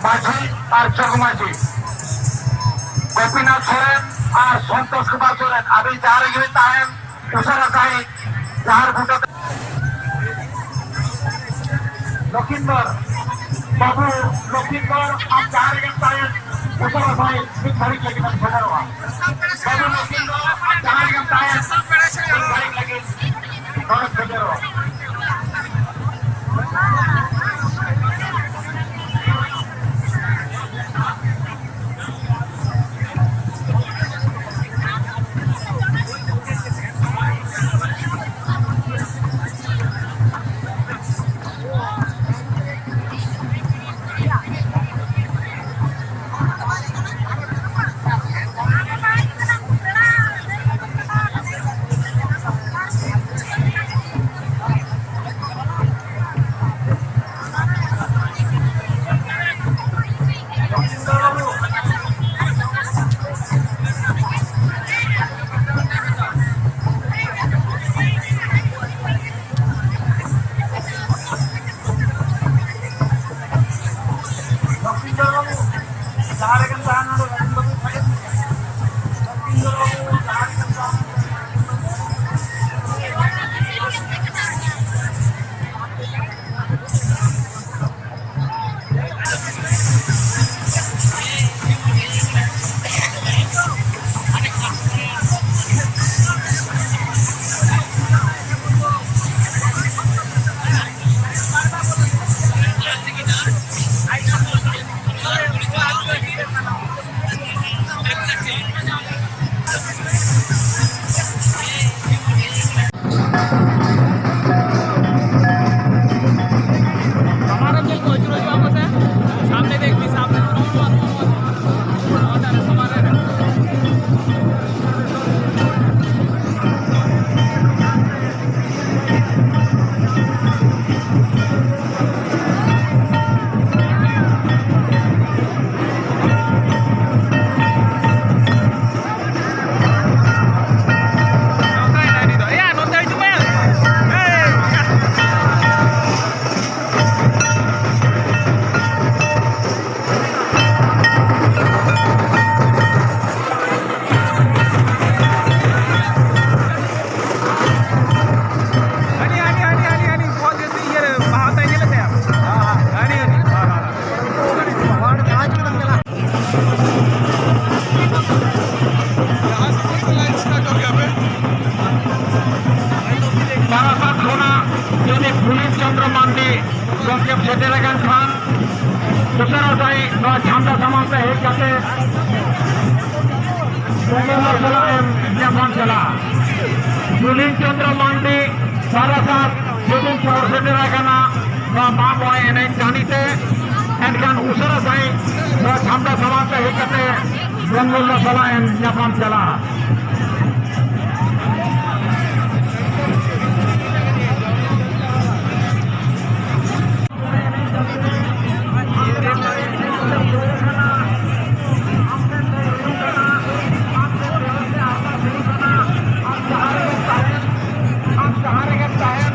মাঝি আর জগমাঝি গোপীনাথ সোরেন আর সন্তোষ কুমার সোরেন अभी जा रही है टाइम उसारा साहिब जहार भूटा लखीमपुर बाबू लखीमपुर आप जा रहे हैं टाइम उसारा साहिब एक तारीख लगी ना खबर हुआ बाबू लखीमपुर आप जा रहे हैं टाइम एक तारीख लगी और खबर हुआ चंद्र मांडी गंगे सेटेलागान खान दूसरा साई झंडा सामान से एक जाते चला दुलिन चंद्र मांडी सारा साथ जुलून शहर सेटेलागाना माँ बॉय एने जानीते एनखान उसरा साई झंडा सामान से एक जाते रंगुल्ला सला एन जापान चला I'm